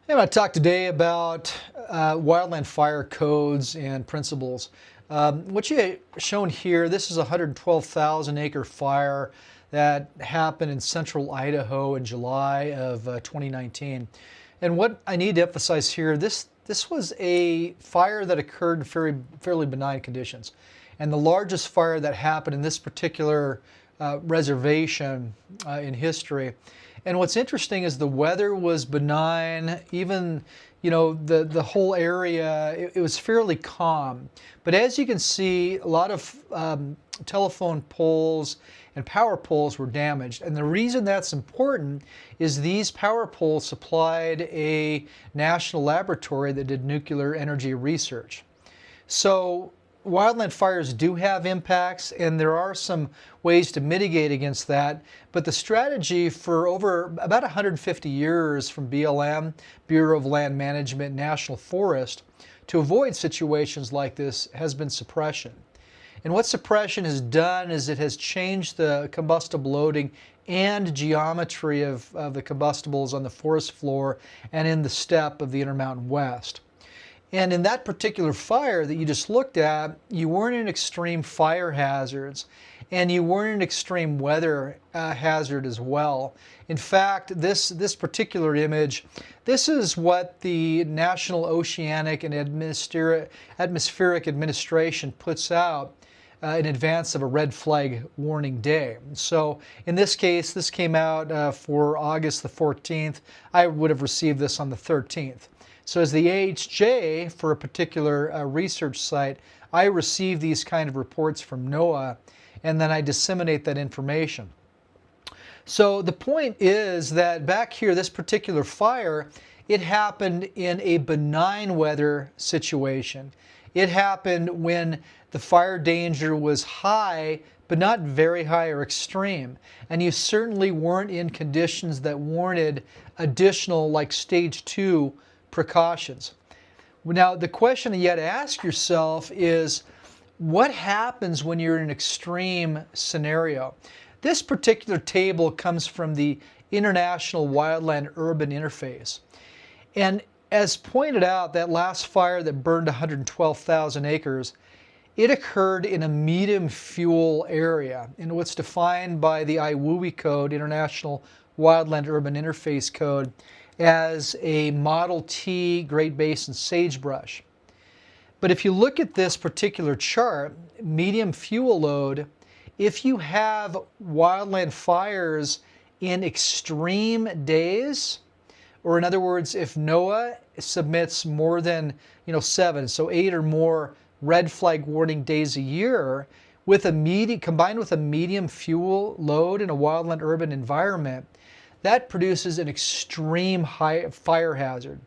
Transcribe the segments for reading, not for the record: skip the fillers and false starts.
Hey, I'm going to talk today about wildland fire codes and principles. What you shown here, this is a 112,000 acre fire that happened in central Idaho in July of 2019. And what I need to emphasize here, this was a fire that occurred in fairly benign conditions. And the largest fire that happened in this particular reservation in history. And what's interesting is the weather was benign, even, the whole area, it was fairly calm. But as you can see, a lot of telephone poles and power poles were damaged. And the reason that's important is these power poles supplied a national laboratory that did nuclear energy research. So wildland fires do have impacts, and there are some ways to mitigate against that. But the strategy for over about 150 years from BLM, Bureau of Land Management, National Forest, to avoid situations like this has been suppression. And what suppression has done is it has changed the combustible loading and geometry of the combustibles on the forest floor and in the steppe of the Intermountain West. And in that particular fire that you just looked at, you weren't in extreme fire hazards, and you weren't in extreme weather hazard as well. In fact, this particular image, this is what the National Oceanic and Atmospheric Administration puts out in advance of a red flag warning day. So in this case, this came out for August the 14th. I would have received this on the 13th. So as the AHJ for a particular research site, I receive these kind of reports from NOAA, and then I disseminate that information. So the point is that back here, this particular fire, it happened in a benign weather situation. It happened when the fire danger was high, but not very high or extreme. And you certainly weren't in conditions that warranted additional, like stage 2 precautions. Now, the question you got to ask yourself is, what happens when you're in an extreme scenario? This particular table comes from the International Wildland Urban Interface. And as pointed out, that last fire that burned 112,000 acres, it occurred in a medium fuel area in what's defined by the I-WUIC code, International Wildland Urban Interface code, as a Model T Great Basin sagebrush. But if you look at this particular chart, medium fuel load, if you have wildland fires in extreme days, or in other words, if NOAA submits more than 7, so 8 or more red flag warning days a year, combined with a medium fuel load in a wildland urban environment, that produces an extreme high fire hazard.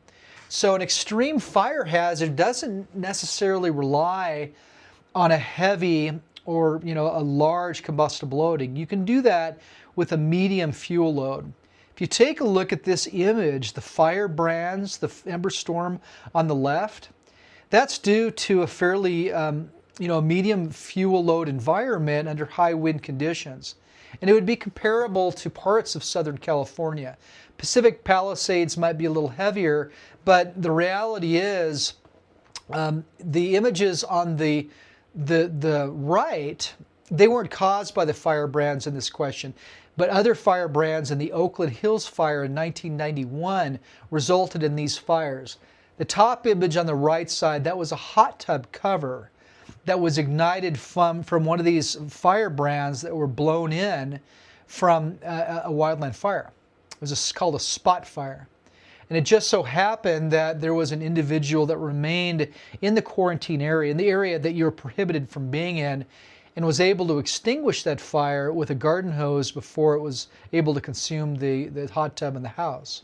So an extreme fire hazard doesn't necessarily rely on a heavy or a large combustible loading. You can do that with a medium fuel load. If you take a look at this image, the firebrands, the ember storm on the left, that's due to a fairly medium fuel load environment under high wind conditions. And it would be comparable to parts of Southern California. Pacific Palisades might be a little heavier, but the reality is the images on the right, they weren't caused by the firebrands in this question, but other firebrands in the Oakland Hills fire in 1991 resulted in these fires. The top image on the right side, that was a hot tub cover that was ignited from one of these firebrands that were blown in from a wildland fire. It was called a spot fire. And it just so happened that there was an individual that remained in the quarantine area, in the area that you're prohibited from being in, and was able to extinguish that fire with a garden hose before it was able to consume the hot tub in the house.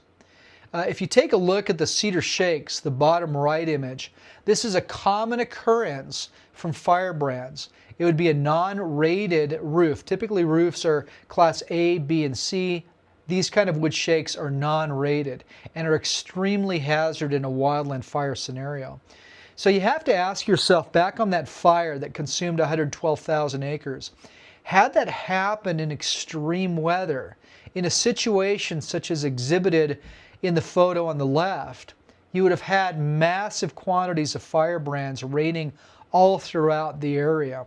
If you take a look at the cedar shakes, the bottom right image, this is a common occurrence from firebrands. It would be a non-rated roof. Typically roofs are class A, B, and C. These kind of wood shakes are non-rated and are extremely hazardous in a wildland fire scenario. So you have to ask yourself, back on that fire that consumed 112,000 acres, had that happened in extreme weather, in a situation such as exhibited in the photo on the left, you would have had massive quantities of firebrands raining all throughout the area.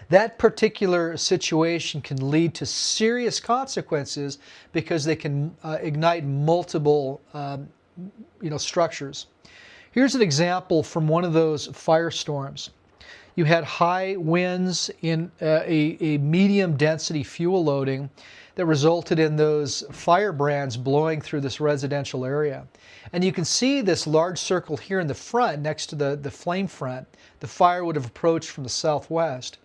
That particular situation can lead to serious consequences because they can ignite multiple structures. Here's an example from one of those firestorms. You had high winds in a medium density fuel loading that resulted in those firebrands blowing through this residential area. And you can see this large circle here in the front next to the flame front. The fire would have approached from the southwest.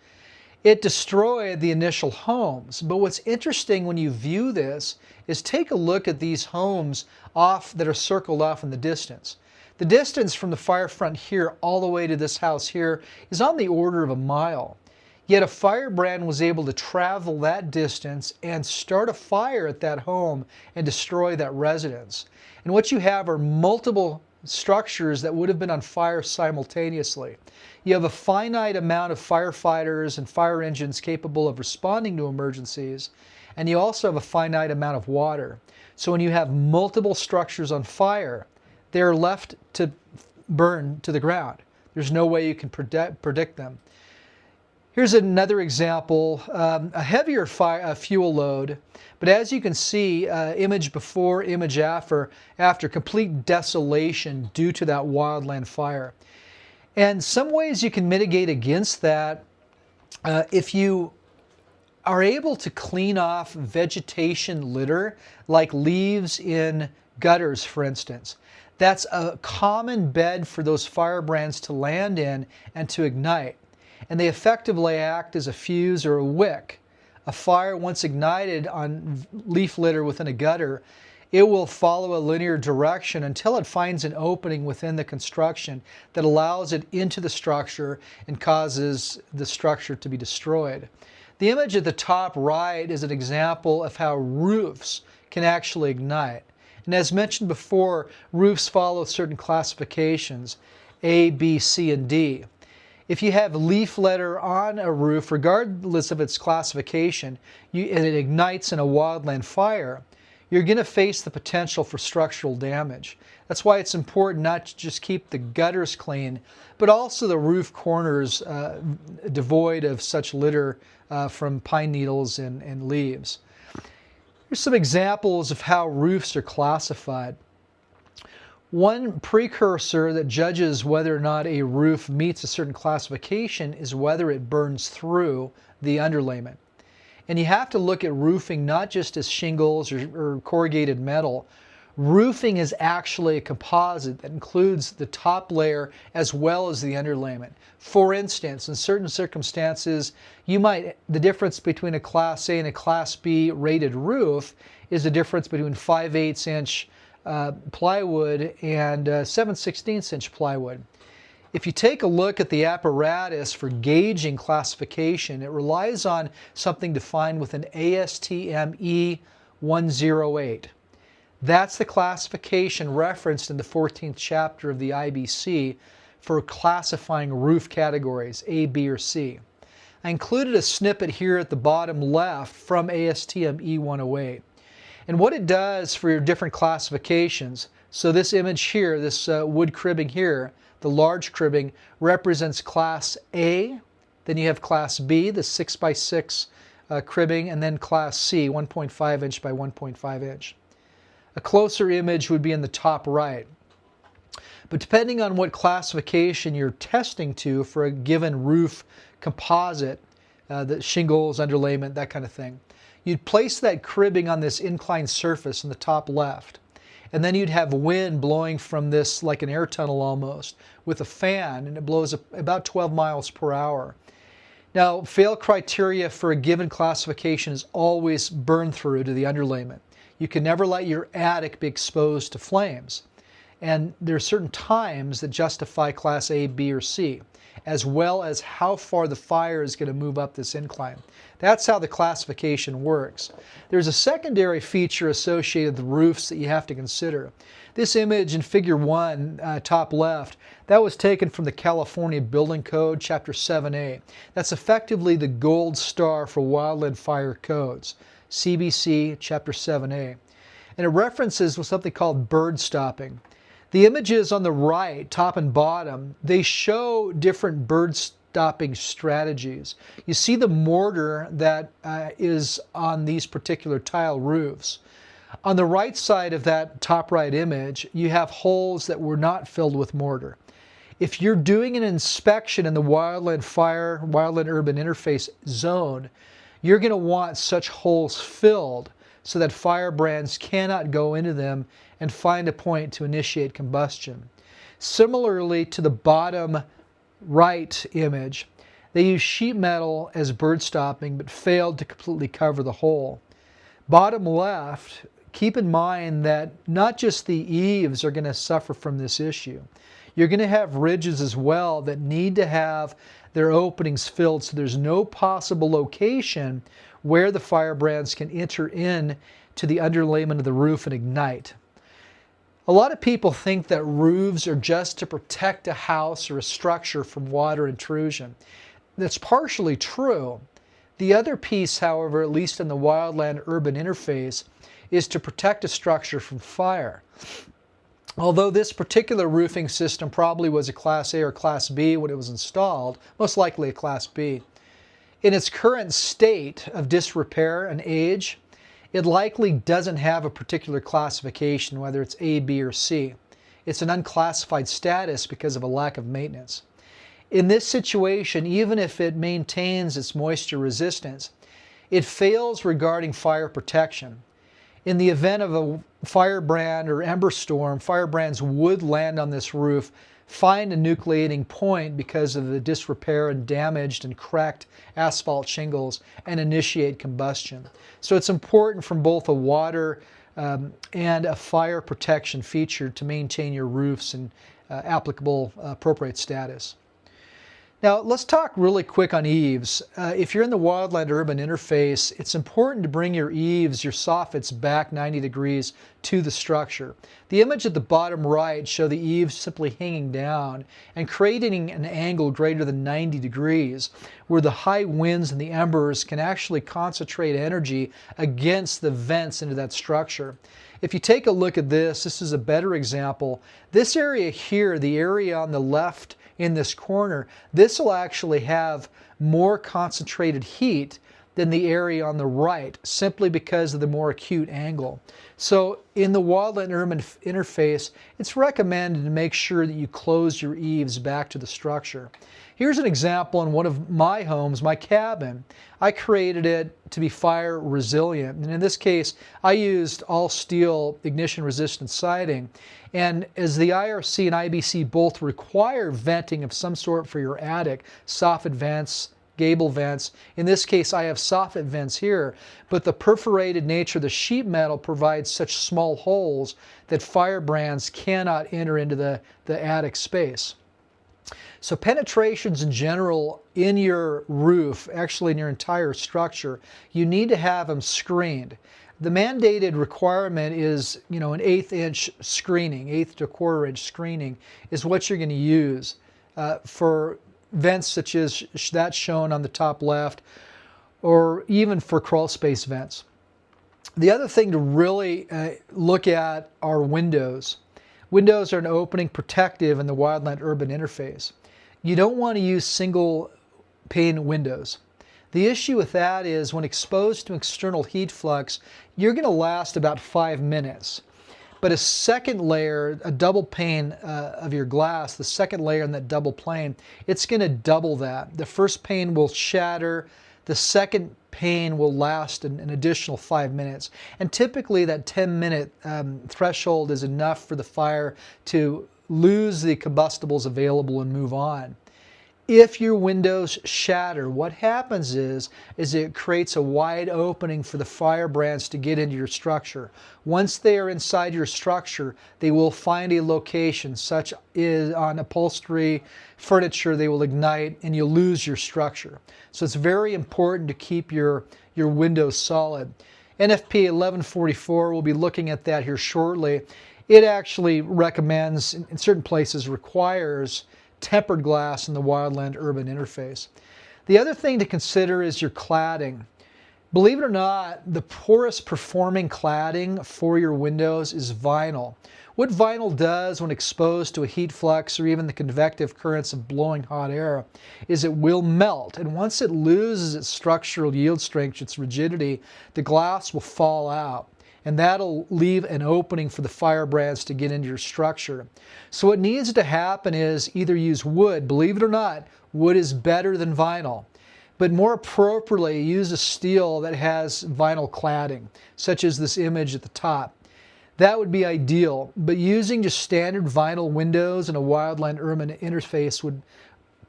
It destroyed the initial homes, but what's interesting when you view this is take a look at these homes that are circled off in the distance. The distance from the fire front here all the way to this house here is on the order of a mile. Yet a firebrand was able to travel that distance and start a fire at that home and destroy that residence. And what you have are multiple structures that would have been on fire simultaneously. You have a finite amount of firefighters and fire engines capable of responding to emergencies, and you also have a finite amount of water. So when you have multiple structures on fire, they're left to burn to the ground. There's no way you can predict them. Here's another example, a heavier fuel load, but as you can see, image before, image after complete desolation due to that wildland fire. And some ways you can mitigate against that if you are able to clean off vegetation litter, like leaves in gutters, for instance. That's a common bed for those firebrands to land in and to ignite. And they effectively act as a fuse or a wick. A fire, once ignited on leaf litter within a gutter, it will follow a linear direction until it finds an opening within the construction that allows it into the structure and causes the structure to be destroyed. The image at the top right is an example of how roofs can actually ignite. And as mentioned before, roofs follow certain classifications, A, B, C, and D. If you have leaf litter on a roof, regardless of its classification, and it ignites in a wildland fire, you're going to face the potential for structural damage. That's why it's important not to just keep the gutters clean, but also the roof corners devoid of such litter from pine needles and leaves. Here's some examples of how roofs are classified. One precursor that judges whether or not a roof meets a certain classification is whether it burns through the underlayment. And you have to look at roofing not just as shingles or corrugated metal. Roofing is actually a composite that includes the top layer as well as the underlayment. For instance, in certain circumstances, the difference between a Class A and a Class B rated roof is the difference between 5/8 inch plywood and 7/16 inch plywood. If you take a look at the apparatus for gauging classification, it relies on something defined with an ASTM E108. That's the classification referenced in the 14th chapter of the IBC for classifying roof categories, A, B, or C. I included a snippet here at the bottom left from ASTM E108. And what it does for your different classifications, so this image here, this wood cribbing here, the large cribbing, represents Class A. Then you have Class B, the 6x6 cribbing, and then Class C, 1.5 inch by 1.5 inch. A closer image would be in the top right. But depending on what classification you're testing to for a given roof composite, the shingles, underlayment, that kind of thing, you'd place that cribbing on this inclined surface in the top left. And then you'd have wind blowing from this like an air tunnel almost with a fan, and it blows about 12 miles per hour. Now, fail criteria for a given classification is always burn through to the underlayment. You can never let your attic be exposed to flames. And there are certain times that justify Class A, B, or C, as well as how far the fire is going to move up this incline. That's how the classification works. There's a secondary feature associated with roofs that you have to consider. This image in Figure 1, top left, that was taken from the California Building Code, Chapter 7A. That's effectively the gold star for wildland fire codes, CBC, Chapter 7A. and it references with something called bird stopping. The images on the right, top and bottom, they show different bird stopping strategies. You see the mortar that is on these particular tile roofs. On the right side of that top right image, you have holes that were not filled with mortar. If you're doing an inspection in the wildland urban interface zone, you're going to want such holes filled so that firebrands cannot go into them and find a point to initiate combustion. Similarly to the bottom right image, they use sheet metal as bird stopping but failed to completely cover the hole. Bottom left, keep in mind that not just the eaves are going to suffer from this issue. You're going to have ridges as well that need to have their openings filled so there's no possible location where the firebrands can enter in to the underlayment of the roof and ignite. A lot of people think that roofs are just to protect a house or a structure from water intrusion. That's partially true. The other piece, however, at least in the wildland urban interface, is to protect a structure from fire. Although this particular roofing system probably was a Class A or Class B when it was installed, most likely a Class B. In its current state of disrepair and age, it likely doesn't have a particular classification, whether it's A, B, or C. It's an unclassified status because of a lack of maintenance. In this situation, even if it maintains its moisture resistance, it fails regarding fire protection. In the event of a firebrand or ember storm, firebrands would land on this roof, find a nucleating point because of the disrepair and damaged and cracked asphalt shingles, and initiate combustion. So it's important from both a water and a fire protection feature to maintain your roofs in applicable appropriate status. Now let's talk really quick on eaves. If you're in the wildland urban interface, it's important to bring your eaves, your soffits, back 90 degrees to the structure. The image at the bottom right show the eaves simply hanging down and creating an angle greater than 90 degrees where the high winds and the embers can actually concentrate energy against the vents into that structure. If you take a look at this is a better example. This area here, the area on the left in this corner, this will actually have more concentrated heat than the area on the right, simply because of the more acute angle. So in the wildland urban interface, it's recommended to make sure that you close your eaves back to the structure. Here's an example in one of my homes, my cabin. I created it to be fire resilient, and in this case I used all steel ignition resistant siding. And as the IRC and IBC both require venting of some sort for your attic, soffit vents, gable vents. In this case, I have soffit vents here, but the perforated nature of the sheet metal provides such small holes that firebrands cannot enter into the attic space. So penetrations in general in your roof, actually in your entire structure, you need to have them screened. The mandated requirement is, an 1/8 inch screening, 1/8 to 1/4 inch screening is what you're going to use for vents such as that shown on the top left, or even for crawl space vents. The other thing to really look at are windows. Windows are an opening protective in the wildland urban interface. You don't want to use single pane windows. The issue with that is when exposed to external heat flux, you're going to last about 5 minutes. But a second layer, a double pane of your glass, the second layer in that double pane, it's going to double that. The first pane will shatter. The second pane will last an additional 5 minutes. And typically that 10-minute threshold is enough for the fire to lose the combustibles available and move on. If your windows shatter, what happens is it creates a wide opening for the firebrands to get into your structure. Once they are inside your structure, they will find a location, such as on upholstery, furniture, they will ignite, and you'll lose your structure. So it's very important to keep your windows solid. NFPA 1144, we'll be looking at that here shortly. It actually recommends, in certain places requires, tempered glass in the wildland urban interface. The other thing to consider is your cladding. Believe it or not, the poorest performing cladding for your windows is vinyl. What vinyl does when exposed to a heat flux or even the convective currents of blowing hot air is it will melt. And once it loses its structural yield strength, its rigidity, the glass will fall out. And that'll leave an opening for the firebrands to get into your structure. So what needs to happen is either use wood. Believe it or not, wood is better than vinyl. But more appropriately, use a steel that has vinyl cladding, such as this image at the top. That would be ideal, but using just standard vinyl windows in a wildland urban interface would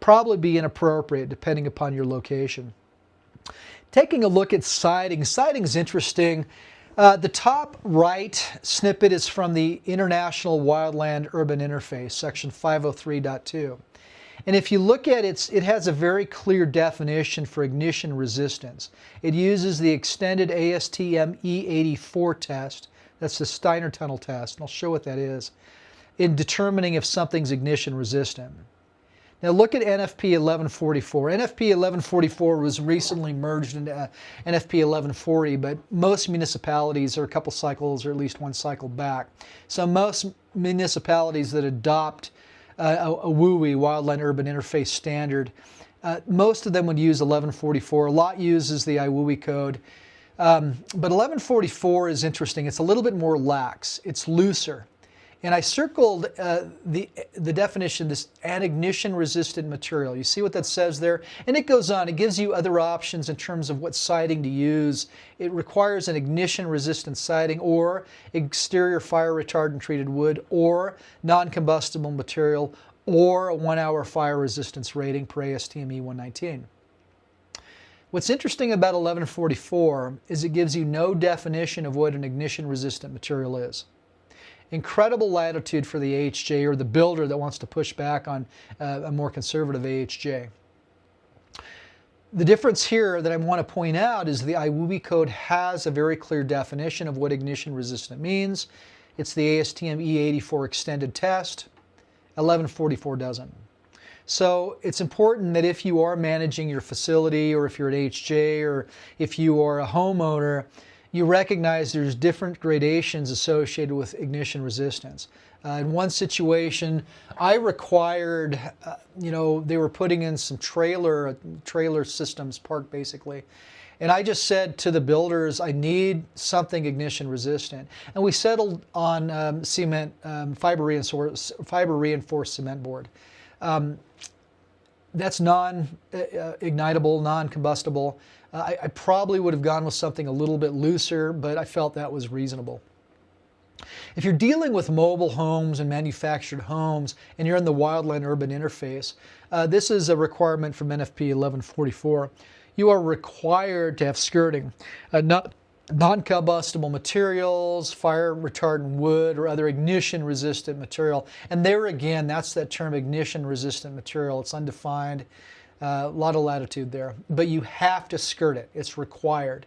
probably be inappropriate depending upon your location. Taking a look at siding. Siding is interesting. The top right snippet is from the International Wildland Urban Interface, section 503.2. And if you look at it, it has a very clear definition for ignition resistance. It uses the extended ASTM E84 test. That's the Steiner tunnel test, and I'll show what that is, in determining if something's ignition resistant. Now look at NFPA 1144. NFPA 1144 was recently merged into NFPA 1140, but most municipalities are a couple cycles or at least one cycle back. So most municipalities that adopt a WUIC, Wildland Urban Interface Standard, most of them would use 1144. A lot uses the I-WUIC code. But 1144 is interesting. It's a little bit more lax. It's looser. And I circled the definition, this an ignition-resistant material. You see what that says there? And it goes on. It gives you other options in terms of what siding to use. It requires an ignition-resistant siding or exterior fire retardant treated wood or non-combustible material or a 1-hour fire resistance rating per ASTM E119. What's interesting about 1144 is it gives you no definition of what an ignition-resistant material is. Incredible latitude for the AHJ or the builder that wants to push back on a more conservative AHJ. The difference here that I want to point out is the I-WUIC code has a very clear definition of what ignition resistant means. It's the ASTM E84 extended test. 1144 doesn't. So it's important that if you are managing your facility or if you're an AHJ or if you are a homeowner, you recognize there's different gradations associated with ignition resistance. In one situation, I required, they were putting in some trailer systems, park basically. And I just said to the builders, I need something ignition resistant. And we settled on cement, fiber reinforced cement board. That's non-ignitable, non-combustible. I probably would have gone with something a little bit looser, but I felt that was reasonable. If you're dealing with mobile homes and manufactured homes and you're in the wildland urban interface, this is a requirement from NFPA 1144. You are required to have skirting. Non-combustible materials, fire retardant wood, or other ignition resistant material. And there again, that's that term ignition resistant material. It's undefined, a lot of latitude there. But you have to skirt it. It's required.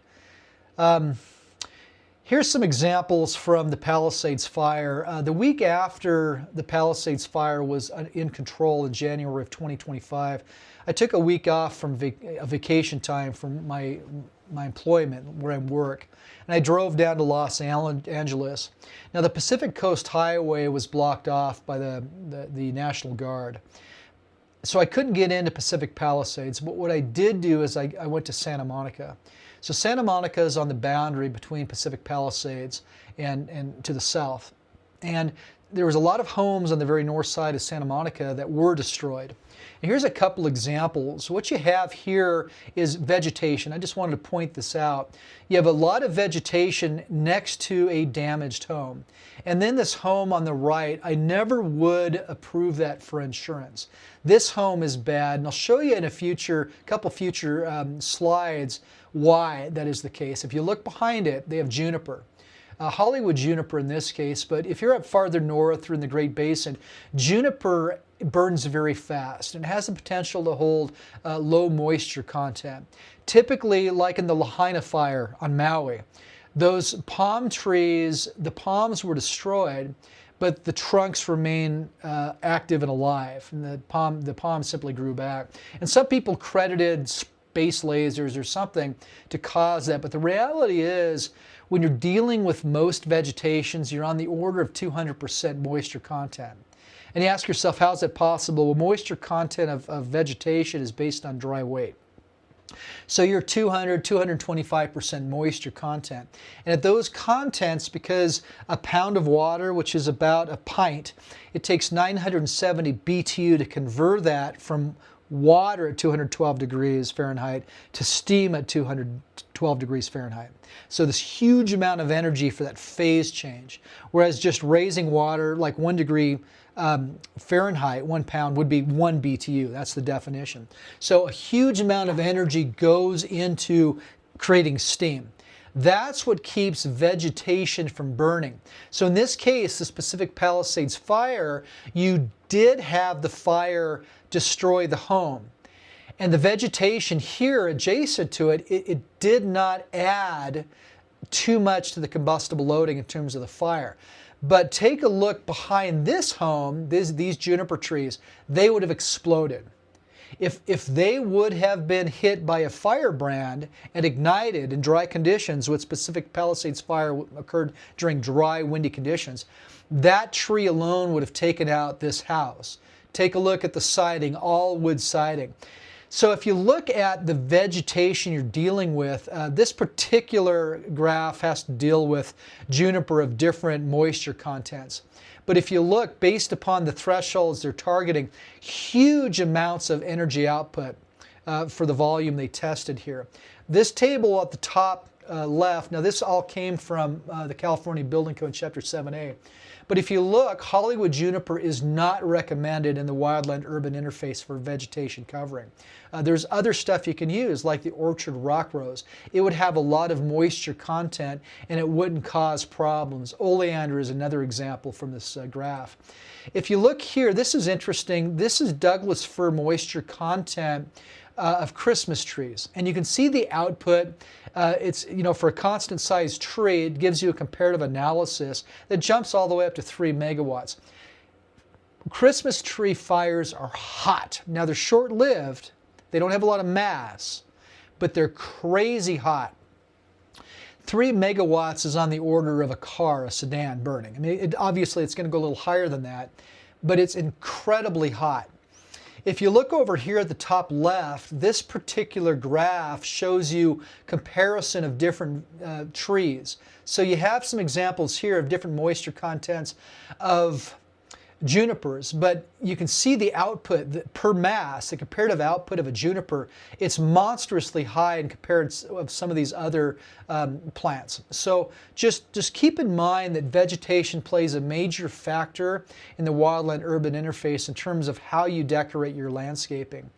Here's some examples from the Palisades fire. The week after the Palisades fire was in control in January of 2025, I took a week off from vacation time from my employment where I work, and I drove down to Los Angeles. Now the Pacific Coast Highway was blocked off by the National Guard, so I couldn't get into Pacific Palisades, but what I did do is I went to Santa Monica. So Santa Monica is on the boundary between Pacific Palisades and to the south, and there was a lot of homes on the very north side of Santa Monica that were destroyed. And here's a couple examples. What you have here is vegetation. I just wanted to point this out. You have a lot of vegetation next to a damaged home. And then this home on the right, I never would approve that for insurance. This home is bad, and I'll show you in a couple future slides why that is the case. If you look behind it, they have juniper. Hollywood juniper in this case, but if you're up farther north or in the Great Basin, juniper burns very fast and has the potential to hold low moisture content. Typically, like in the Lahaina fire on Maui, those palm trees, the palms were destroyed, but the trunks remain active and alive, and the palm simply grew back. And some people credited base lasers or something to cause that. But the reality is, when you're dealing with most vegetations, you're on the order of 200% moisture content. And you ask yourself, how is that possible? Well, moisture content of vegetation is based on dry weight. So you're 225% moisture content. And at those contents, because a pound of water, which is about a pint, it takes 970 BTU to convert that from water at 212 degrees Fahrenheit to steam at 212 degrees Fahrenheit. So this huge amount of energy for that phase change. Whereas just raising water like 1 degree Fahrenheit, 1 pound would be 1 BTU. That's the definition. So a huge amount of energy goes into creating steam. That's what keeps vegetation from burning. So in this case, the Pacific Palisades fire, you did have the fire destroy the home. And the vegetation here adjacent to it, it did not add too much to the combustible loading in terms of the fire. But take a look behind this home, these juniper trees, they would have exploded. If they would have been hit by a firebrand and ignited in dry conditions, which Pacific Palisades fire occurred during dry, windy conditions, that tree alone would have taken out this house. Take a look at the siding, all wood siding. So if you look at the vegetation you're dealing with, this particular graph has to deal with juniper of different moisture contents. But if you look, based upon the thresholds they're targeting, huge amounts of energy output for the volume they tested here. This table at the top left, now this all came from the California Building Code Chapter 7A. But if you look, Hollywood juniper is not recommended in the wildland urban interface for vegetation covering. There's other stuff you can use, like the orchard rock rose. It would have a lot of moisture content and it wouldn't cause problems. Oleander is another example from this graph. If you look here, this is interesting. This is Douglas fir moisture content of Christmas trees. And you can see the output. It's, for a constant size tree, it gives you a comparative analysis that jumps all the way up to 3 megawatts. Christmas tree fires are hot. Now they're short-lived. They don't have a lot of mass, but they're crazy hot. 3 megawatts is on the order of a car, a sedan burning. I mean, obviously it's going to go a little higher than that, but it's incredibly hot. If you look over here at the top left, this particular graph shows you comparison of different trees. So you have some examples here of different moisture contents of junipers, but you can see the output per mass, the comparative output of a juniper, it's monstrously high in comparison of some of these other plants. So just keep in mind that vegetation plays a major factor in the wildland urban interface in terms of how you decorate your landscaping.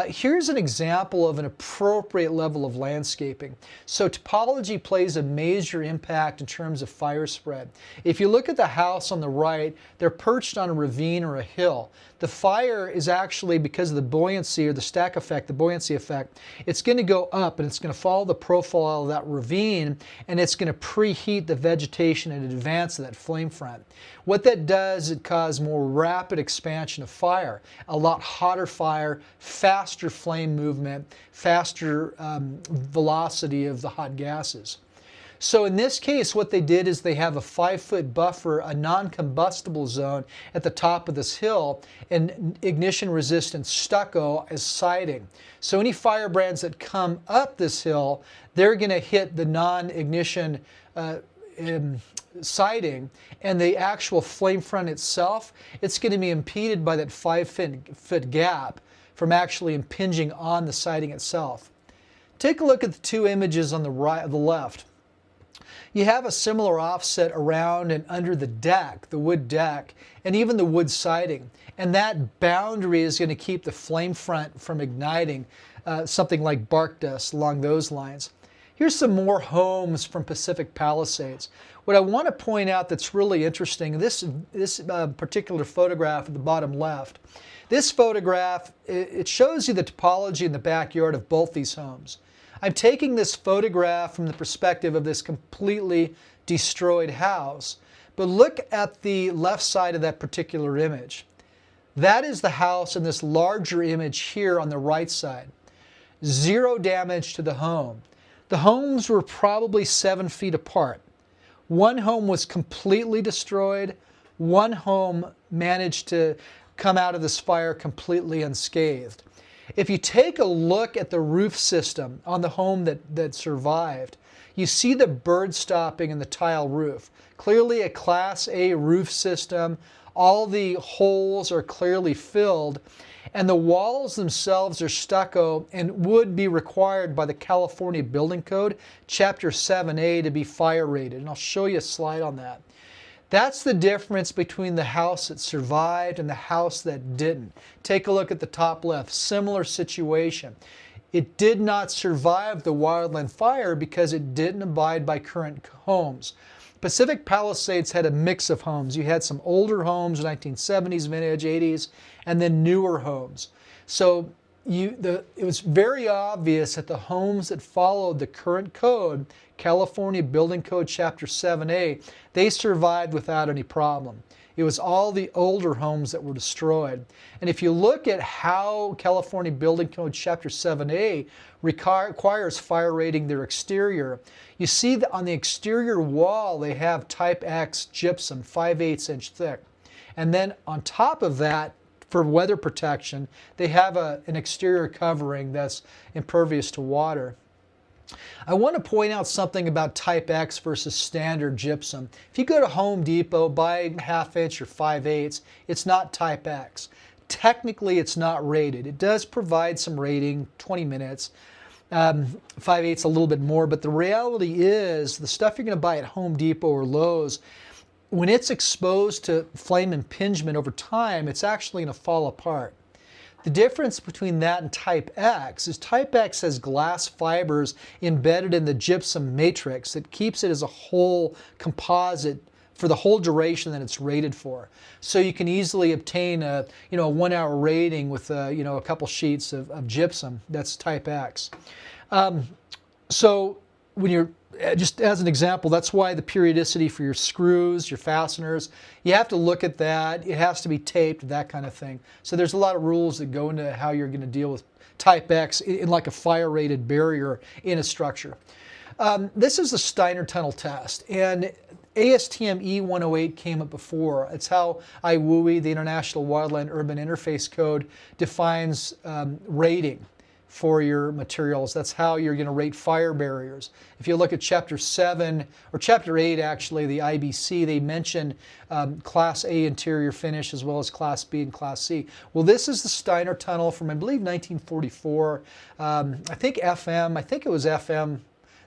Here's an example of an appropriate level of landscaping. So topology plays a major impact in terms of fire spread. If you look at the house on the right, they're perched on a ravine or a hill. The fire is actually, because of the buoyancy or the stack effect, the buoyancy effect, it's going to go up and it's going to follow the profile of that ravine and it's going to preheat the vegetation in advance of that flame front. What that does, it causes more rapid expansion of fire, a lot hotter fire, faster flame movement, faster velocity of the hot gases. So in this case, what they did is they have a 5-foot buffer, a non-combustible zone at the top of this hill, and ignition-resistant stucco as siding. So any firebrands that come up this hill, they're going to hit the non-ignition siding, and the actual flame front itself, it's going to be impeded by that 5-foot gap from actually impinging on the siding itself. Take a look at the two images on the right, the left. You have a similar offset around and under the deck, the wood deck, and even the wood siding. And that boundary is going to keep the flame front from igniting, something like bark dust along those lines. Here's some more homes from Pacific Palisades. What I want to point out that's really interesting, this particular photograph at the bottom left, this photograph, it shows you the topology in the backyard of both these homes. I'm taking this photograph from the perspective of this completely destroyed house, but look at the left side of that particular image. That is the house in this larger image here on the right side. Zero damage to the home. The homes were probably 7 feet apart. One home was completely destroyed. One home managed to come out of this fire completely unscathed. If you take a look at the roof system on the home that survived, you see the bird stopping in the tile roof. Clearly a Class A roof system. All the holes are clearly filled, and the walls themselves are stucco and would be required by the California Building Code, Chapter 7A, to be fire rated. And I'll show you a slide on that. That's the difference between the house that survived and the house that didn't. Take a look at the top left. Similar situation. It did not survive the Wildland fire because it didn't abide by current homes. Pacific Palisades had a mix of homes. You had some older homes, 1970s vintage, 80s, and then newer homes. So it was very obvious that the homes that followed the current code, California Building Code Chapter 7A, they survived without any problem. It was all the older homes that were destroyed. And if you look at how California Building Code Chapter 7A requires fire rating their exterior, you see that on the exterior wall they have Type X gypsum, 5/8 inch thick. And then on top of that, for weather protection, they have an exterior covering that's impervious to water. I want to point out something about Type X versus standard gypsum. If you go to Home Depot, buy 1/2 inch or 5/8, it's not Type X. Technically, it's not rated. It does provide some rating, 20 minutes. 5/8 a little bit more, but the reality is the stuff you're going to buy at Home Depot or Lowe's, when it's exposed to flame impingement over time, it's actually going to fall apart. The difference between that and Type X is Type X has glass fibers embedded in the gypsum matrix that keeps it as a whole composite for the whole duration that it's rated for. So you can easily obtain a 1 hour rating with a couple sheets of gypsum. That's Type X. So when you're, just as an example, that's why the periodicity for your screws, your fasteners, you have to look at that. It has to be taped, that kind of thing. So there's a lot of rules that go into how you're going to deal with Type X in like a fire rated barrier in a structure. This is the Steiner tunnel test, and ASTM E108 came up before. It's how I-WUIC, the International Wildland Urban Interface Code, defines rating for your materials. That's how you're going to rate fire barriers. If you look at Chapter 7, or Chapter 8 actually, the IBC, they mention Class A interior finish as well as Class B and Class C. Well, this is the Steiner tunnel from, I believe, 1944. I think it was FM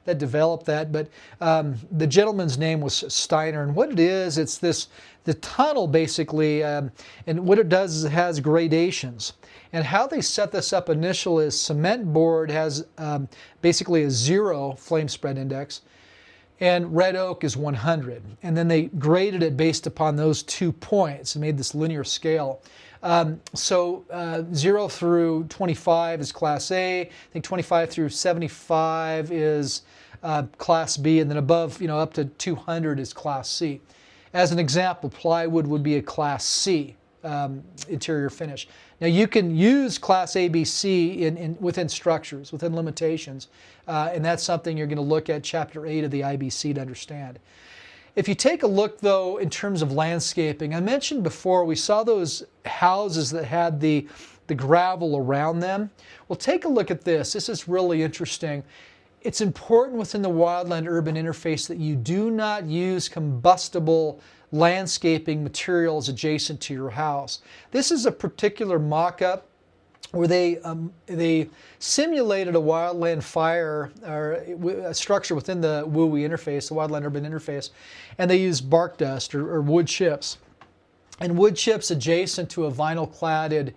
that developed that, but the gentleman's name was Steiner. And what it is, it's the tunnel basically, and what it does is it has gradations. And how they set this up initially is cement board has basically a 0 flame spread index, and red oak is 100. And then they graded it based upon those 2 points and made this linear scale. 0 through 25 is Class A. I think 25 through 75 is Class B, and then above, up to 200 is Class C. As an example, plywood would be a Class C interior finish. Now you can use Class A, B, C within structures, within limitations, and that's something you're going to look at Chapter 8 of the IBC to understand. If you take a look, though, in terms of landscaping, I mentioned before we saw those houses that had the gravel around them. Well, take a look at this. This is really interesting. It's important within the wildland urban interface that you do not use combustible landscaping materials adjacent to your house. This is a particular mock-up where they simulated a wildland fire or a structure within the WUIC interface, the wildland urban interface, and they used bark dust or wood chips. And wood chips adjacent to a vinyl-cladded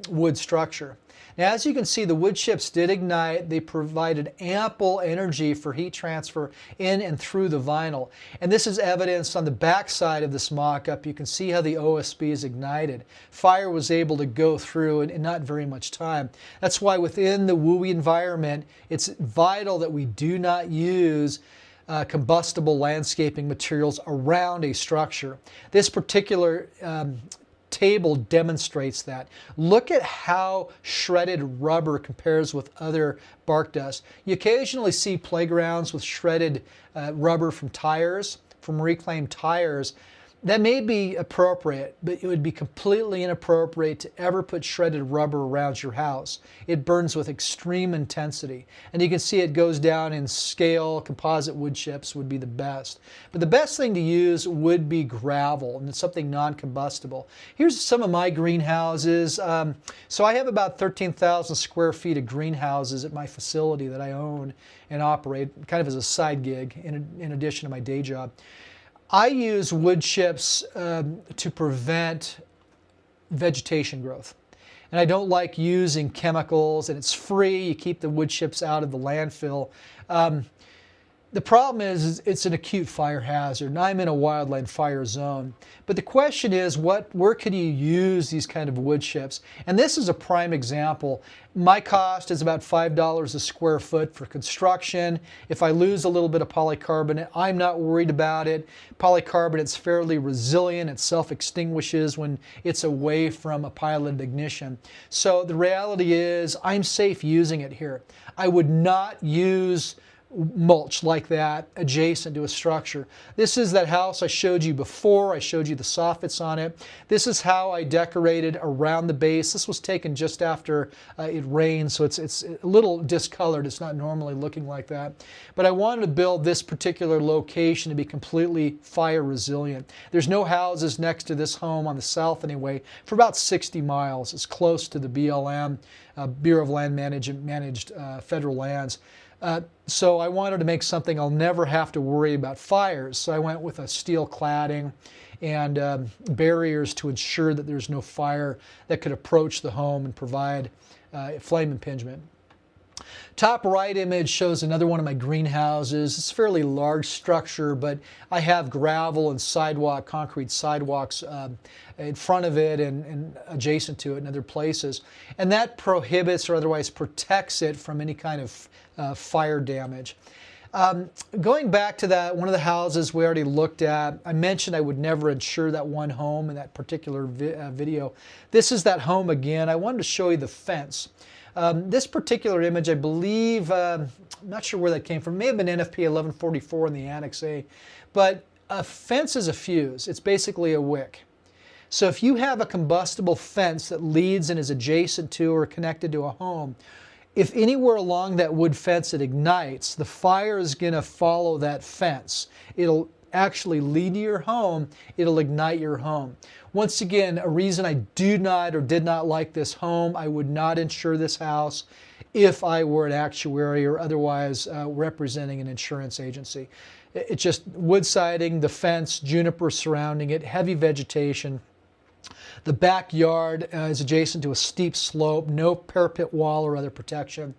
wood structure. Now, as you can see, the wood chips did ignite. They provided ample energy for heat transfer in and through the vinyl. And this is evidenced on the back side of this mock-up. You can see how the OSB is ignited. Fire was able to go through in not very much time. That's why within the WUIC environment, it's vital that we do not use combustible landscaping materials around a structure. This particular table demonstrates that. Look at how shredded rubber compares with other bark dust. You occasionally see playgrounds with shredded rubber from tires, from reclaimed tires. That may be appropriate, but it would be completely inappropriate to ever put shredded rubber around your house. It burns with extreme intensity. And you can see it goes down in scale. Composite wood chips would be the best. But the best thing to use would be gravel, and it's something non-combustible. Here's some of my greenhouses. So I have about 13,000 square feet of greenhouses at my facility that I own and operate, kind of as a side gig in addition to my day job. I use wood chips to prevent vegetation growth. And I don't like using chemicals, and it's free. You keep the wood chips out of the landfill. The problem is it's an acute fire hazard, and I'm in a wildland fire zone. But the question is, where could you use these kind of wood chips? And this is a prime example. My cost is about $5 a square foot for construction. If I lose a little bit of polycarbonate, I'm not worried about it. Polycarbonate's fairly resilient. It self-extinguishes when it's away from a pilot ignition. So the reality is I'm safe using it here. I would not use mulch like that adjacent to a structure. This is that house I showed you before. I showed you the soffits on it. This is how I decorated around the base. This was taken just after it rained, so it's a little discolored. It's not normally looking like that. But I wanted to build this particular location to be completely fire resilient. There's no houses next to this home on the south anyway for about 60 miles. It's close to the BLM, Bureau of Land Management managed federal lands. So I wanted to make something I'll never have to worry about fires. So I went with a steel cladding and barriers to ensure that there's no fire that could approach the home and provide flame impingement. Top right image shows another one of my greenhouses. It's a fairly large structure, but I have gravel and concrete sidewalks in front of it and adjacent to it in other places. And that prohibits or otherwise protects it from any kind of fire damage. Going back to that, one of the houses we already looked at, I mentioned I would never insure that one home in that particular video. This is that home again. I wanted to show you the fence. This particular image, I believe, I'm not sure where that came from. It may have been NFPA 1144 in the Annex A. But a fence is a fuse. It's basically a wick. So if you have a combustible fence that leads and is adjacent to or connected to a home, if anywhere along that wood fence it ignites, the fire is going to follow that fence. It'll actually lead to your home. It'll ignite your home. Once again, a reason I do not or did not like this home, I would not insure this house if I were an actuary or otherwise representing an insurance agency. It's just wood siding, the fence, juniper surrounding it, heavy vegetation. The backyard is adjacent to a steep slope, no parapet wall or other protection.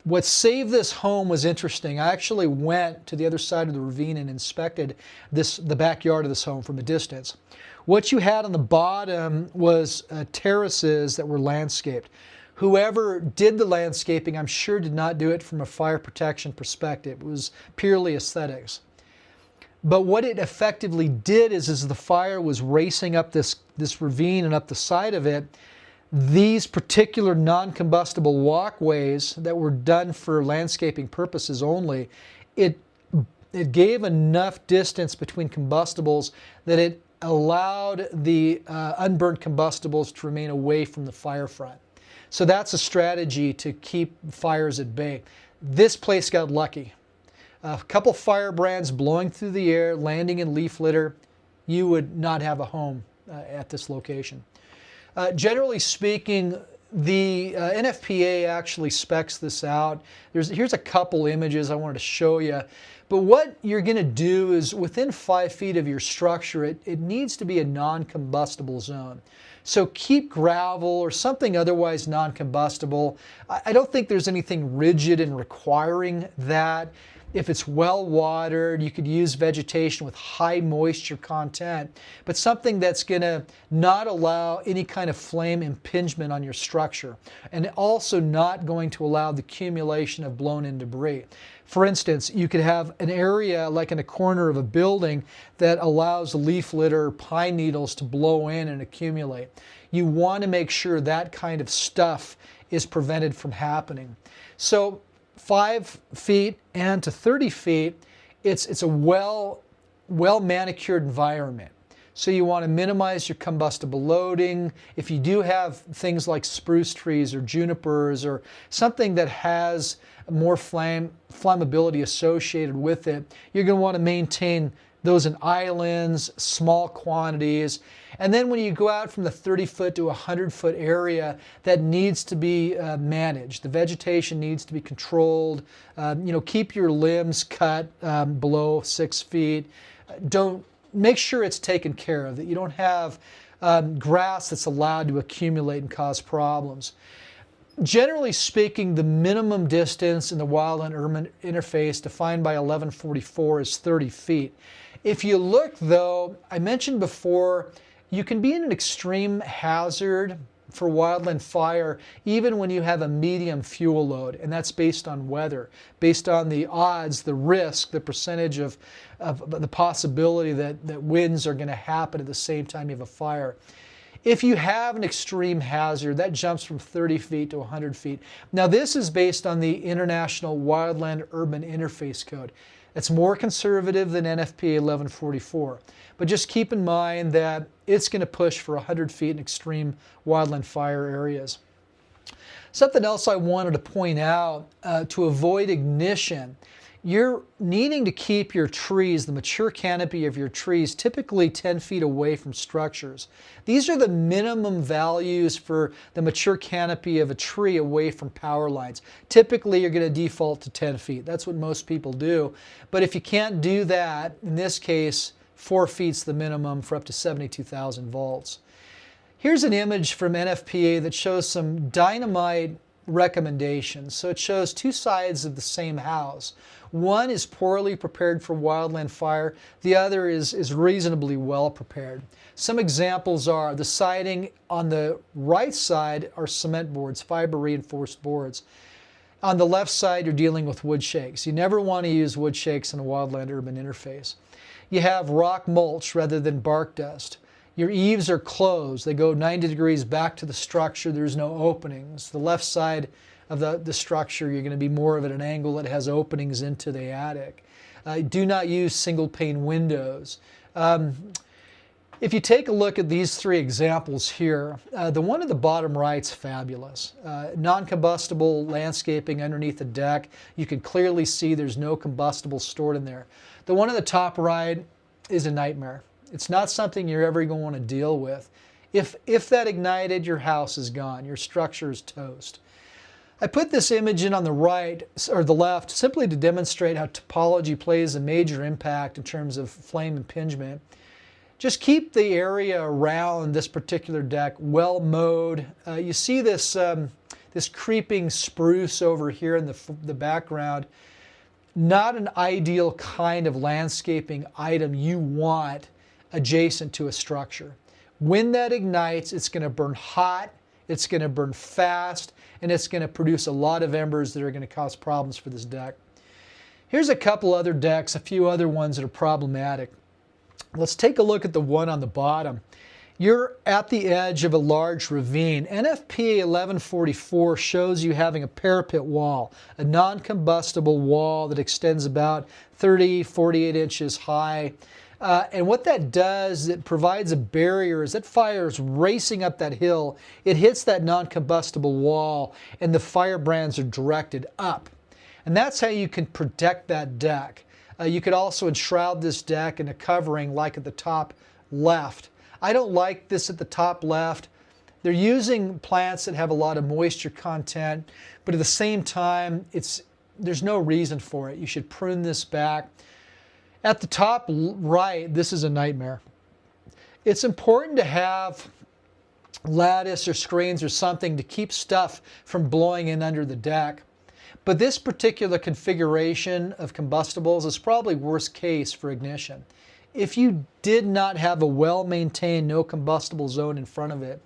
What saved this home was interesting. I actually went to the other side of the ravine and inspected the backyard of this home from a distance. What you had on the bottom was terraces that were landscaped. Whoever did the landscaping, I'm sure, did not do it from a fire protection perspective. It was purely aesthetics. But what it effectively did is as the fire was racing up this ravine and up the side of it, these particular non-combustible walkways that were done for landscaping purposes only, it gave enough distance between combustibles that it allowed the unburnt combustibles to remain away from the fire front. So that's a strategy to keep fires at bay. This place got lucky. A couple firebrands blowing through the air, landing in leaf litter, you would not have a home at this location. Generally speaking, the NFPA actually specs this out. Here's a couple images I wanted to show you. But what you're going to do is within 5 feet of your structure, it needs to be a non-combustible zone. So keep gravel or something otherwise non-combustible. I don't think there's anything rigid in requiring that. If it's well watered, you could use vegetation with high moisture content, but something that's going to not allow any kind of flame impingement on your structure, and also not going to allow the accumulation of blown-in debris. For instance, you could have an area like in a corner of a building that allows leaf litter, pine needles to blow in and accumulate. You want to make sure that kind of stuff is prevented from happening. So 5 feet and to 30 feet, it's a well manicured environment. So you want to minimize your combustible loading. If you do have things like spruce trees or junipers or something that has more flammability associated with it, you're going to want to maintain those in islands, small quantities. And then when you go out from the 30-foot to 100-foot area, that needs to be managed. The vegetation needs to be controlled. Keep your limbs cut below 6 feet. Make sure it's taken care of, that you don't have grass that's allowed to accumulate and cause problems. Generally speaking, the minimum distance in the wildland-urban interface defined by 1144 is 30 feet. If you look, though, I mentioned before, you can be in an extreme hazard for wildland fire even when you have a medium fuel load, and that's based on weather, based on the odds, the risk, the percentage of the possibility that winds are going to happen at the same time you have a fire. If you have an extreme hazard, that jumps from 30 feet to 100 feet. Now, this is based on the International Wildland Urban Interface Code. It's more conservative than NFPA 1144. But just keep in mind that it's going to push for 100 feet in extreme wildland fire areas. Something else I wanted to point out, to avoid ignition, you're needing to keep your trees, the mature canopy of your trees, typically 10 feet away from structures. These are the minimum values for the mature canopy of a tree away from power lines. Typically, you're going to default to 10 feet. That's what most people do. But if you can't do that, in this case, 4 feet's the minimum for up to 72,000 volts. Here's an image from NFPA that shows some dynamite recommendations. So it shows two sides of the same house. One is poorly prepared for wildland fire. The other is reasonably well prepared. Some examples are the siding on the right side are cement boards, fiber reinforced boards. On the left side, you're dealing with wood shakes. You never want to use wood shakes in a wildland urban interface. You have rock mulch rather than bark dust. Your eaves are closed. They go 90 degrees back to the structure. There's no openings. The left side of the structure, you're going to be more of at an angle that has openings into the attic. Do not use single pane windows. If you take a look at these three examples here, the one at the bottom right's fabulous. Non-combustible landscaping underneath the deck. You can clearly see there's no combustible stored in there. The one at the top right is a nightmare. It's not something you're ever going to want to deal with. If that ignited, your house is gone. Your structure is toast. I put this image in on the right or the left simply to demonstrate how topology plays a major impact in terms of flame impingement. Just keep the area around this particular deck well mowed. You see this creeping spruce over here in the background. Not an ideal kind of landscaping item you want adjacent to a structure. When that ignites, it's going to burn hot, it's going to burn fast, and it's going to produce a lot of embers that are going to cause problems for this deck. Here's a couple other decks, a few other ones that are problematic. Let's take a look at the one on the bottom. You're at the edge of a large ravine. NFPA 1144 shows you having a parapet wall, a non-combustible wall that extends about 48 inches high. And what that does, it provides a barrier. As that fire is racing up that hill, it hits that non-combustible wall and the firebrands are directed up. And that's how you can protect that deck. You could also enshroud this deck in a covering like at the top left. I don't like this at the top left. They're using plants that have a lot of moisture content, but at the same time, there's no reason for it. You should prune this back. At the top right, this is a nightmare. It's important to have lattice or screens or something to keep stuff from blowing in under the deck. But this particular configuration of combustibles is probably worst case for ignition. If you did not have a well-maintained no combustible zone in front of it,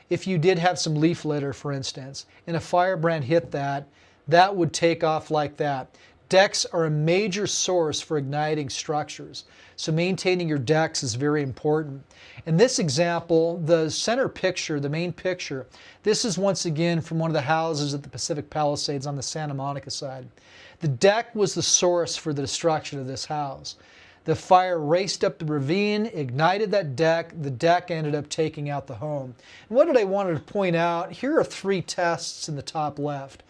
if you did have some leaf litter, for instance, and a firebrand hit that, that would take off like that. Decks are a major source for igniting structures, so maintaining your decks is very important. In this example, the center picture, the main picture, this is once again from one of the houses at the Pacific Palisades on the Santa Monica side. The deck was the source for the destruction of this house. The fire raced up the ravine, ignited that deck. The deck ended up taking out the home. And what did I want to point out? Here are 3 tests in the top left.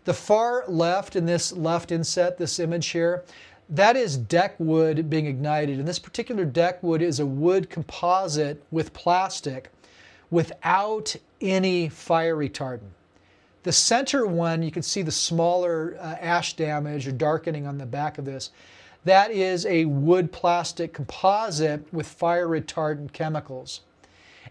The far left in this left inset, this image here, that is deck wood being ignited. And this particular deck wood is a wood composite with plastic without any fire retardant. The center one, you can see the smaller ash damage or darkening on the back of this. That is a wood plastic composite with fire retardant chemicals.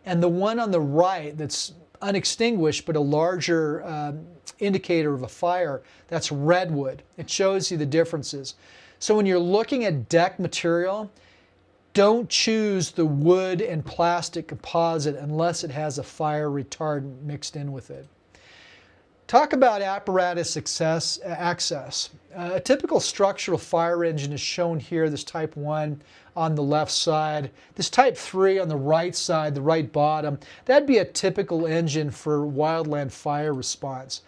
And the one on the right that's unextinguished but a larger indicator of a fire, that's redwood. It shows you the differences. So when you're looking at deck material, don't choose the wood and plastic composite unless it has a fire retardant mixed in with it. Talk about apparatus access. A typical structural fire engine is shown here, this type 1 on the left side. This type 3 on the right side, the right bottom, that'd be a typical engine for wildland fire response.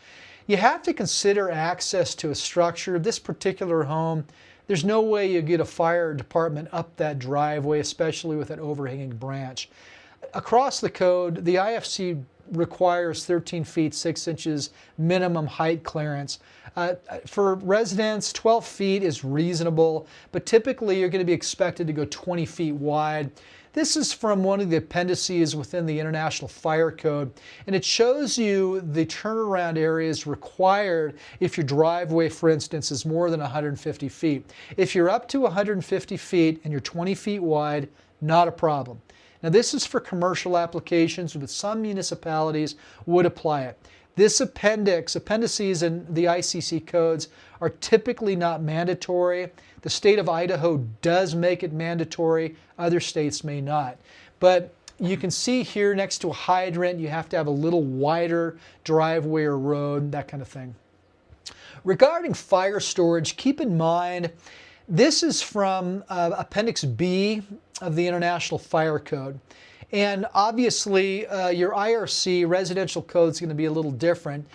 You have to consider access to a structure. This particular home, there's no way you get a fire department up that driveway, especially with an overhanging branch. Across the code, the IFC requires 13 feet 6 inches minimum height clearance. For residents, 12 feet is reasonable, but typically you're going to be expected to go 20 feet wide. This is from one of the appendices within the International Fire Code, and it shows you the turnaround areas required if your driveway, for instance, is more than 150 feet. If you're up to 150 feet and you're 20 feet wide, not a problem. Now this is for commercial applications, but some municipalities would apply it. This appendices in the ICC codes are typically not mandatory. The state of Idaho does make it mandatory. Other states may not. But you can see here next to a hydrant, you have to have a little wider driveway or road, that kind of thing. Regarding fire storage, keep in mind, this is from Appendix B of the International Fire Code. And obviously, your IRC residential code is going to be a little different,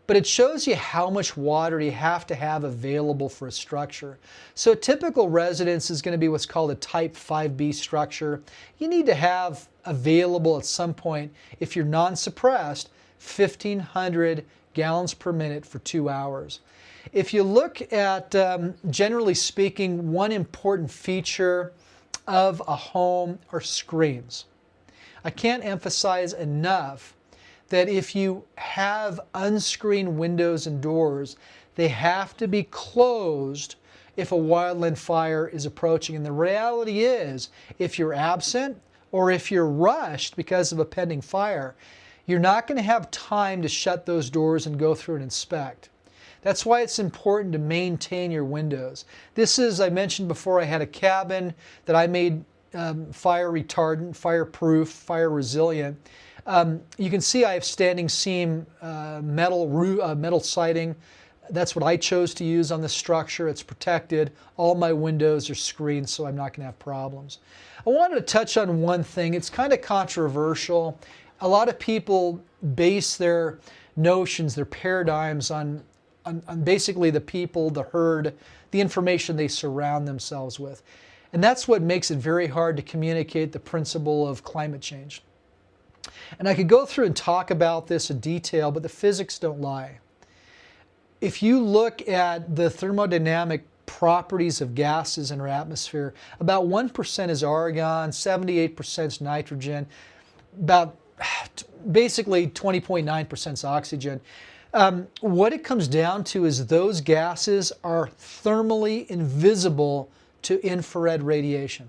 but it shows you how much water you have to have available for a structure. So a typical residence is going to be what's called a Type 5B structure. You need to have available at some point, if you're non-suppressed, 1,500 gallons per minute for 2 hours. If you look at, generally speaking, one important feature of a home are screens. I can't emphasize enough that if you have unscreened windows and doors, they have to be closed if a wildland fire is approaching. And the reality is, if you're absent or if you're rushed because of a pending fire, you're not going to have time to shut those doors and go through and inspect. That's why it's important to maintain your windows. This is, I mentioned before, I had a cabin that I made fire retardant, fireproof, fire resilient. You can see I have standing seam metal siding. That's what I chose to use on this structure. It's protected. All my windows are screened, so I'm not going to have problems. I wanted to touch on one thing. It's kind of controversial. A lot of people base their notions, their paradigms on basically the people, the herd, the information they surround themselves with. And that's what makes it very hard to communicate the principle of climate change. And I could go through and talk about this in detail, but the physics don't lie. If you look at the thermodynamic properties of gases in our atmosphere, about 1% is argon, 78% is nitrogen, about basically 20.9% is oxygen. What it comes down to is those gases are thermally invisible to infrared radiation.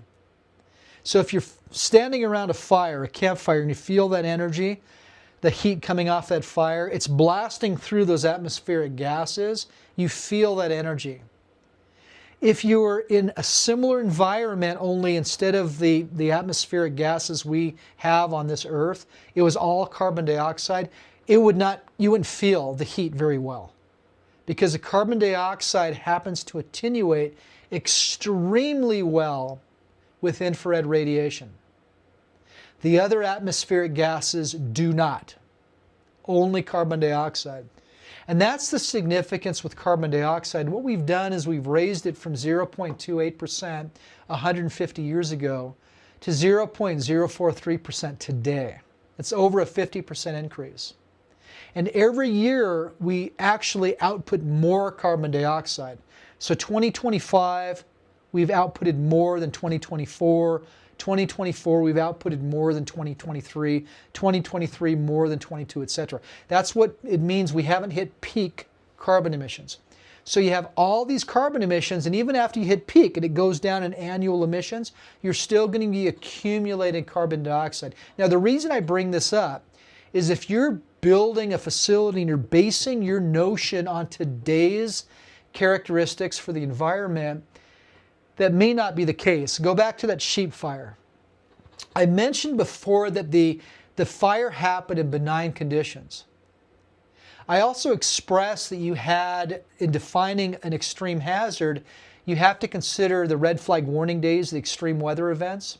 So if you're standing around a fire, a campfire, and you feel that energy, the heat coming off that fire. It's blasting through those atmospheric gases. You feel that energy. If you were in a similar environment, only instead of the atmospheric gases we have on this earth, it was all carbon dioxide, you wouldn't feel the heat very well. Because the carbon dioxide happens to attenuate extremely well with infrared radiation. The other atmospheric gases do not. Only carbon dioxide. And that's the significance with carbon dioxide. What we've done is we've raised it from 0.28% 150 years ago to 0.043% today. It's over a 50% increase. And every year we actually output more carbon dioxide. So 2025, we've outputted more than 2024. 2024, we've outputted more than 2023. 2023, more than 22, etc. That's what it means. We haven't hit peak carbon emissions. So you have all these carbon emissions, and even after you hit peak and it goes down in annual emissions, you're still going to be accumulating carbon dioxide. Now, the reason I bring this up is if you're building a facility and you're basing your notion on today's characteristics for the environment, that may not be the case. Go back to that sheep fire. I mentioned before that the fire happened in benign conditions. I also expressed that you had, in defining an extreme hazard, you have to consider the red flag warning days, the extreme weather events.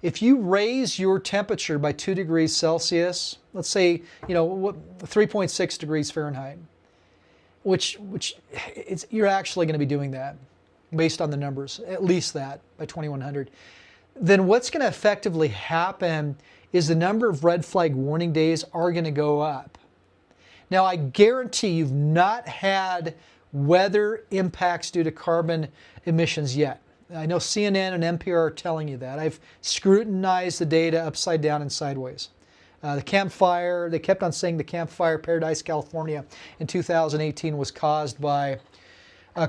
If you raise your temperature by 2 degrees Celsius, let's say, 3.6 degrees Fahrenheit, which you're actually going to be doing that based on the numbers, at least that by 2100, then what's going to effectively happen is the number of red flag warning days are going to go up. Now, I guarantee you've not had weather impacts due to carbon emissions yet. I know CNN and NPR are telling you that. I've scrutinized the data upside down and sideways. The Camp Fire, they kept on saying the Camp Fire, Paradise, California in 2018 was caused by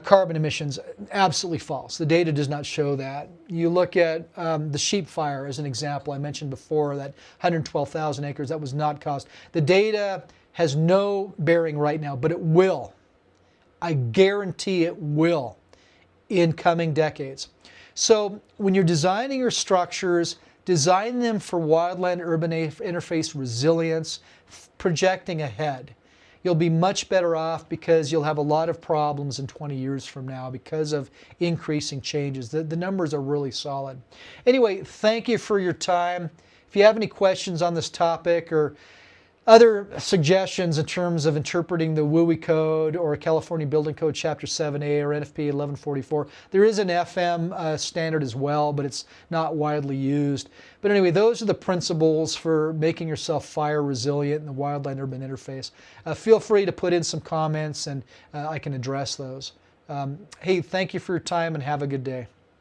carbon emissions. Absolutely false. The data does not show that. You look at the sheep fire as an example. I mentioned before that 112,000 acres, that was not caused. The data has no bearing right now, but it will. I guarantee it will in coming decades. So when you're designing your structures, design them for wildland-urban interface resilience, projecting ahead. You'll be much better off because you'll have a lot of problems in 20 years from now because of increasing changes. The numbers are really solid. Anyway, thank you for your time. If you have any questions on this topic or other suggestions in terms of interpreting the I-WUIC code or California Building Code Chapter 7A or NFPA 1144, there is an FM standard as well, but it's not widely used. But anyway, those are the principles for making yourself fire resilient in the wildland-urban interface. Feel free to put in some comments and I can address those. Hey, thank you for your time and have a good day.